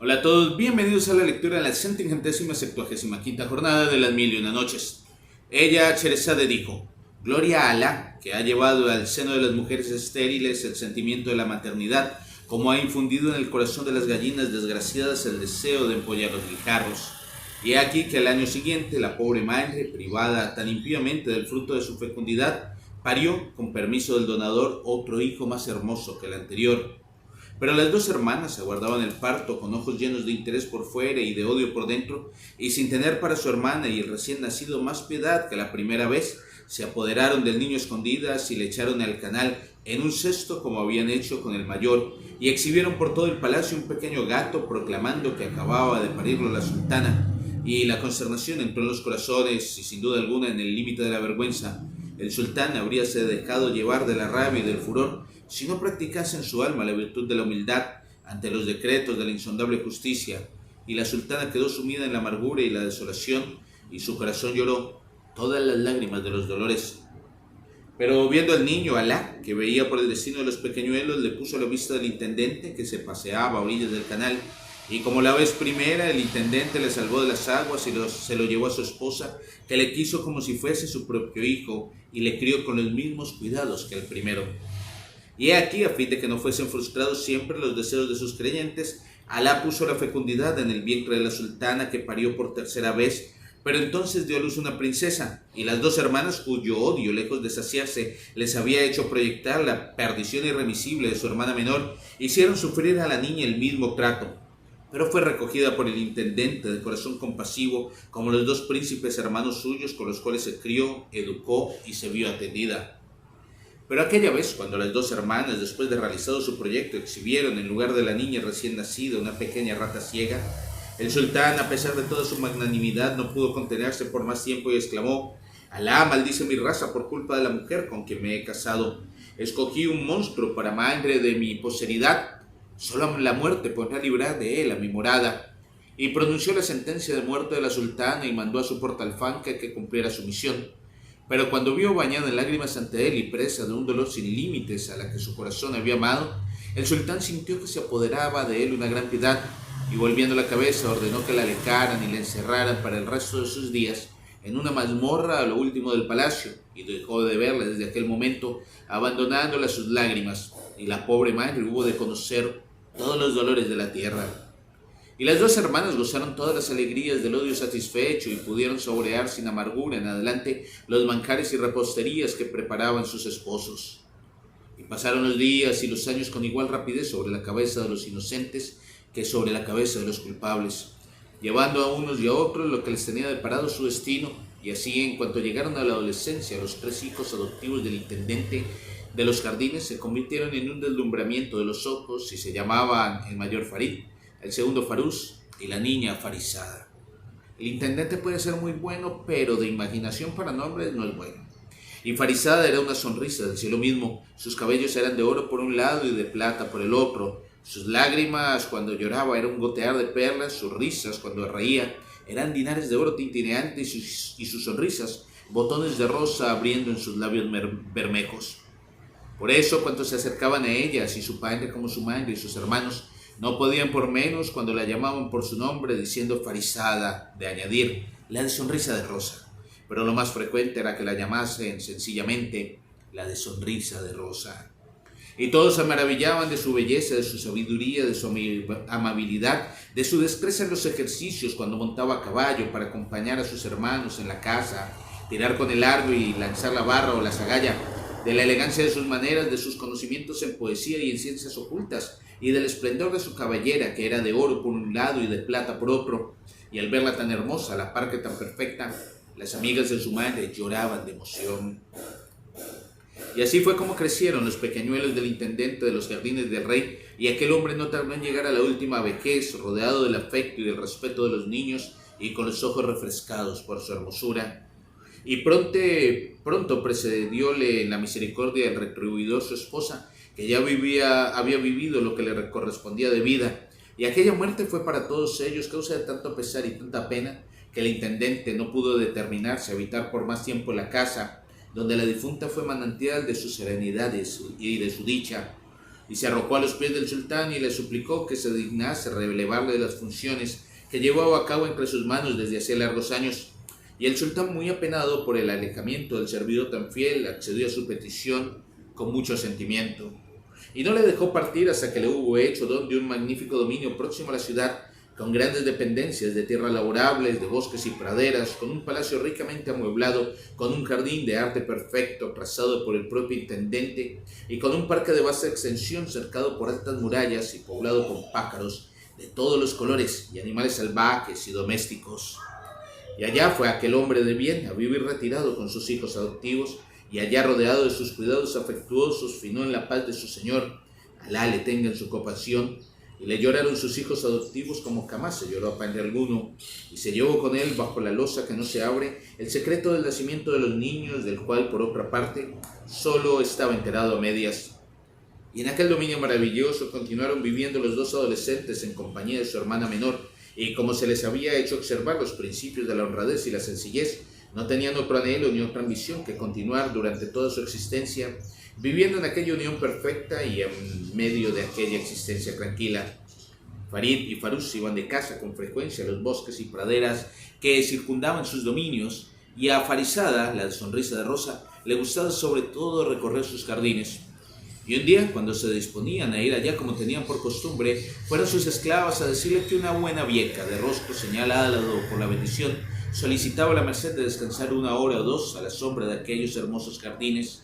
Hola a todos, bienvenidos a la lectura de la 175ª jornada de las Mil y Una Noches. Ella, Cherezade, dijo: Gloria a Alá, que ha llevado al seno de las mujeres estériles el sentimiento de la maternidad, como ha infundido en el corazón de las gallinas desgraciadas el deseo de empollar los guijarros. Y aquí que al año siguiente la pobre madre, privada tan impíamente del fruto de su fecundidad, parió, con permiso del donador, otro hijo más hermoso que el anterior. Pero las dos hermanas aguardaban el parto con ojos llenos de interés por fuera y de odio por dentro, y sin tener para su hermana y el recién nacido más piedad que la primera vez, se apoderaron del niño escondidas y le echaron al canal en un cesto como habían hecho con el mayor, y exhibieron por todo el palacio un pequeño gato proclamando que acababa de parirlo la sultana, y la consternación entró en los corazones y sin duda alguna en el límite de la vergüenza. El sultán habríase dejado llevar de la rabia y del furor si no practicase en su alma la virtud de la humildad ante los decretos de la insondable justicia, y la sultana quedó sumida en la amargura y la desolación, y su corazón lloró todas las lágrimas de los dolores. Pero viendo al niño, Alá, que veía por el destino de los pequeñuelos, le puso a la vista del intendente, que se paseaba a orillas del canal, y como la vez primera, el intendente le salvó de las aguas y se lo llevó a su esposa, que le quiso como si fuese su propio hijo, y le crió con los mismos cuidados que el primero. Y he aquí, a fin de que no fuesen frustrados siempre los deseos de sus creyentes, Alá puso la fecundidad en el vientre de la sultana, que parió por tercera vez, pero entonces dio a luz una princesa, y las dos hermanas, cuyo odio, lejos de saciarse, les había hecho proyectar la perdición irremisible de su hermana menor, hicieron sufrir a la niña el mismo trato. Pero fue recogida por el intendente de corazón compasivo, como los dos príncipes hermanos suyos con los cuales se crió, educó y se vio atendida. Pero aquella vez, cuando las dos hermanas, después de realizado su proyecto, exhibieron en lugar de la niña recién nacida una pequeña rata ciega, el sultán, a pesar de toda su magnanimidad, no pudo contenerse por más tiempo y exclamó: Alá maldice mi raza por culpa de la mujer con quien me he casado. Escogí un monstruo para madre de mi posteridad. Solo la muerte podrá librar de él a mi morada. Y pronunció la sentencia de muerte de la sultana y mandó a su portalfanca que cumpliera su misión. Pero cuando vio bañada en lágrimas ante él y presa de un dolor sin límites a la que su corazón había amado, el sultán sintió que se apoderaba de él una gran piedad, y volviendo la cabeza ordenó que la alejaran y la encerraran para el resto de sus días en una mazmorra a lo último del palacio, y dejó de verla desde aquel momento, abandonándola a sus lágrimas, y la pobre madre hubo de conocer todos los dolores de la tierra. Y las dos hermanas gozaron todas las alegrías del odio satisfecho y pudieron saborear sin amargura en adelante los manjares y reposterías que preparaban sus esposos. Y pasaron los días y los años con igual rapidez sobre la cabeza de los inocentes que sobre la cabeza de los culpables, llevando a unos y a otros lo que les tenía deparado su destino, y así en cuanto llegaron a la adolescencia los tres hijos adoptivos del intendente de los jardines se convirtieron en un deslumbramiento de los ojos y se llamaban el mayor Farid, el segundo Farús y la niña Farizada. El intendente puede ser muy bueno, pero de imaginación para nombres no es bueno. Y Farizada era una sonrisa del cielo mismo. Sus cabellos eran de oro por un lado y de plata por el otro. Sus lágrimas cuando lloraba era un gotear de perlas. Sus risas cuando reía eran dinares de oro tintineante, y sus sonrisas botones de rosa abriendo en sus labios bermejos. Por eso, cuantos se acercaban a ella, así su padre como su madre y sus hermanos, no podían por menos cuando la llamaban por su nombre, diciendo Farizada, de añadir la de sonrisa de rosa. Pero lo más frecuente era que la llamasen sencillamente la de sonrisa de rosa. Y todos se maravillaban de su belleza, de su sabiduría, de su amabilidad, de su destreza en los ejercicios cuando montaba a caballo para acompañar a sus hermanos en la casa, tirar con el arco y lanzar la barra o la zagalla, de la elegancia de sus maneras, de sus conocimientos en poesía y en ciencias ocultas, y del esplendor de su cabellera, que era de oro por un lado y de plata por otro. Y al verla tan hermosa, a la par que tan perfecta, las amigas de su madre lloraban de emoción. Y así fue como crecieron los pequeñuelos del intendente de los jardines del rey, y aquel hombre no tardó en llegar a la última vejez, rodeado del afecto y del respeto de los niños, y con los ojos refrescados por su hermosura. Y pronto precedióle en la misericordia del retribuidor su esposa, que ya había vivido lo que le correspondía de vida, y aquella muerte fue para todos ellos causa de tanto pesar y tanta pena, que el intendente no pudo determinarse a habitar por más tiempo la casa, donde la difunta fue manantial de su serenidad y de su dicha. y se arrojó a los pies del sultán y le suplicó que se dignase relevarle de las funciones que llevaba a cabo entre sus manos desde hacía largos años. Y el sultán, muy apenado por el alejamiento del servidor tan fiel, accedió a su petición con mucho sentimiento, y no le dejó partir hasta que le hubo hecho don de un magnífico dominio próximo a la ciudad, con grandes dependencias de tierras laborables, de bosques y praderas, con un palacio ricamente amueblado, con un jardín de arte perfecto trazado por el propio intendente, y con un parque de vasta extensión cercado por altas murallas y poblado con pájaros de todos los colores y animales salvajes y domésticos. Y allá fue aquel hombre de bien a vivir retirado con sus hijos adoptivos, y allá rodeado de sus cuidados afectuosos finó en la paz de su Señor. Alá le tenga en su compasión. Y le lloraron sus hijos adoptivos como jamás se lloró a padre alguno, y se llevó con él bajo la losa que no se abre el secreto del nacimiento de los niños, del cual por otra parte solo estaba enterado a medias. Y en aquel dominio maravilloso continuaron viviendo los dos adolescentes en compañía de su hermana menor, y como se les había hecho observar los principios de la honradez y la sencillez, no tenían otro anhelo ni otra ambición que continuar durante toda su existencia viviendo en aquella unión perfecta y en medio de aquella existencia tranquila. Farid y Farus iban de caza con frecuencia a los bosques y praderas que circundaban sus dominios, y a Farizada, la de sonrisa de rosa, le gustaba sobre todo recorrer sus jardines. Y un día, cuando se disponían a ir allá como tenían por costumbre, fueron sus esclavas a decirle que una buena vieja de rostro señalado por la bendición solicitaba la merced de descansar 1 hora o 2 a la sombra de aquellos hermosos jardines.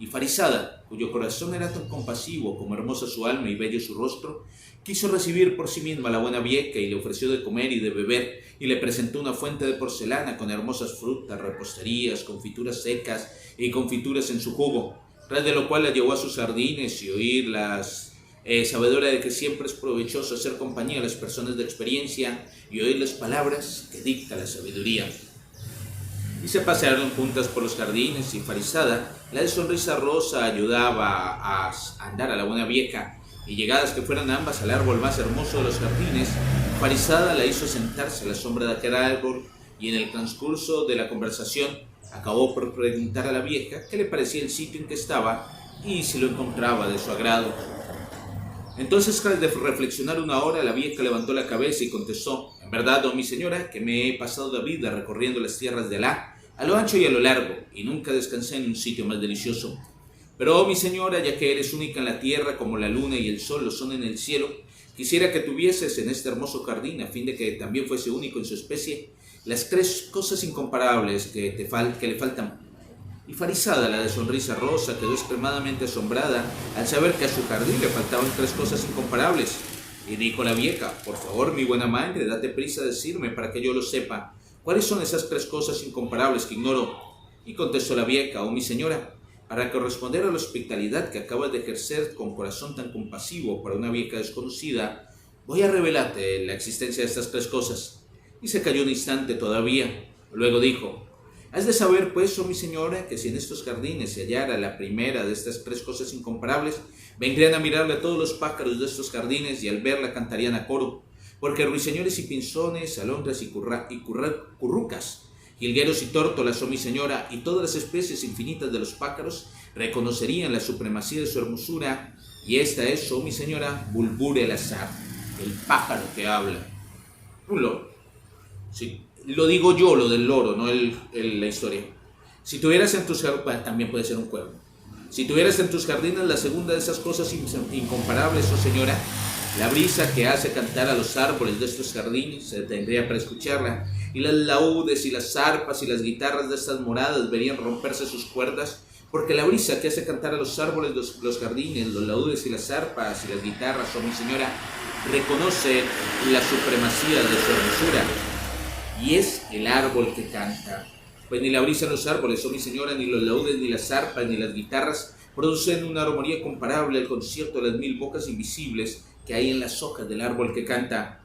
Y Farizada, cuyo corazón era tan compasivo como hermosa su alma y bello su rostro, quiso recibir por sí misma a la buena vieja y le ofreció de comer y de beber, y le presentó una fuente de porcelana con hermosas frutas, reposterías, confituras secas y confituras en su jugo, tras de lo cual la llevó a sus jardines y oírlas, sabedora de que siempre es provechoso hacer compañía a las personas de experiencia y oír las palabras que dicta la sabiduría. Y se pasearon juntas por los jardines, y Farizada, la de sonrisa rosa, ayudaba a andar a la buena vieja, y llegadas que fueran ambas al árbol más hermoso de los jardines, Farizada la hizo sentarse a la sombra de aquel árbol, y en el transcurso de la conversación acabó por preguntar a la vieja qué le parecía el sitio en que estaba y si lo encontraba de su agrado. Entonces, tras de reflexionar 1 hora, la vieja levantó la cabeza y contestó: en verdad, oh mi señora, que me he pasado la vida recorriendo las tierras de Alá, a lo ancho y a lo largo, y nunca descansé en un sitio más delicioso. Pero, oh mi señora, ya que eres única en la tierra como la luna y el sol lo son en el cielo, quisiera que tuvieses en este hermoso jardín, a fin de que también fuese único en su especie, las 3 cosas incomparables que le faltan. Y Farizada, la de sonrisa rosa, quedó extremadamente asombrada al saber que a su jardín le faltaban 3 cosas incomparables. Y dijo la vieja: por favor, mi buena madre, date prisa a decirme para que yo lo sepa. ¿Cuáles son esas 3 cosas incomparables que ignoro? Y contestó la vieja: oh mi señora, para corresponder a la hospitalidad que acabas de ejercer con corazón tan compasivo para una vieja desconocida, voy a revelarte la existencia de estas 3 cosas. Y se calló un instante todavía. Luego dijo: has de saber, pues, oh mi señora, que si en estos jardines se hallara la primera de estas 3 cosas incomparables, vendrían a mirarle a todos los pájaros de estos jardines y al verla cantarían a coro, porque ruiseñores y pinzones, alondras y currucas, jilgueros y tórtolas, oh mi señora, y todas las especies infinitas de los pájaros reconocerían la supremacía de su hermosura, y esta es, oh mi señora, Bulbul el Azar, el pájaro que habla. Un loro. Sí. Lo digo yo, lo del loro, no la historia. Si tuvieras en tus jardines, también puede ser un cuervo. Si tuvieras en tus jardines la segunda de esas cosas incomparables, oh señora, la brisa que hace cantar a los árboles de estos jardines se detendría para escucharla, y las laúdes y las arpas y las guitarras de estas moradas verían romperse sus cuerdas, porque la brisa que hace cantar a los árboles de los jardines, los laúdes y las arpas y las guitarras, oh mi señora, reconoce la supremacía de su hermosura. Y es el árbol que canta. Pues ni la brisa en los árboles, oh mi señora, ni los laúdes, ni las arpas, ni las guitarras producen una armonía comparable al concierto de las 1000 bocas invisibles que hay en las hojas del árbol que canta.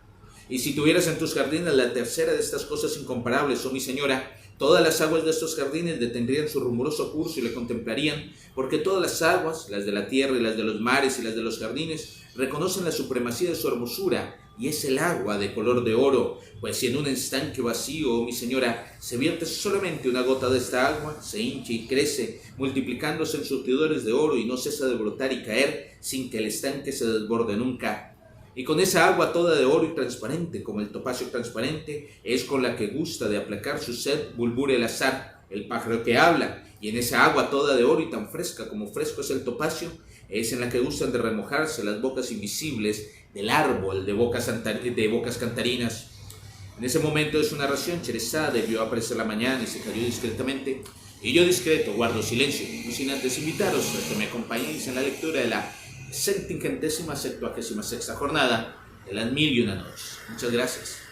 Y si tuvieras en tus jardines la tercera de estas cosas incomparables, oh mi señora, todas las aguas de estos jardines detendrían su rumoroso curso y le contemplarían, porque todas las aguas, las de la tierra y las de los mares y las de los jardines, reconocen la supremacía de su hermosura, y es el agua de color de oro, pues si en un estanque vacío, mi señora, se vierte solamente una gota de esta agua, se hincha y crece, multiplicándose en surtidores de oro y no cesa de brotar y caer sin que el estanque se desborde nunca. Y con esa agua toda de oro y transparente, como el topacio transparente, es con la que gusta de aplacar su sed Bulbul el azar, el pájaro que habla, y en esa agua toda de oro y tan fresca como fresco es el topacio, es en la que gustan de remojarse las bocas invisibles del árbol de bocas cantarinas. En ese momento de su narración, Sherezade vio aparecer la mañana y se cayó discretamente, y yo discreto guardo silencio, no sin antes invitaros a que me acompañéis en la lectura de la 70ª 76ª jornada de las 1001 noches. Muchas gracias.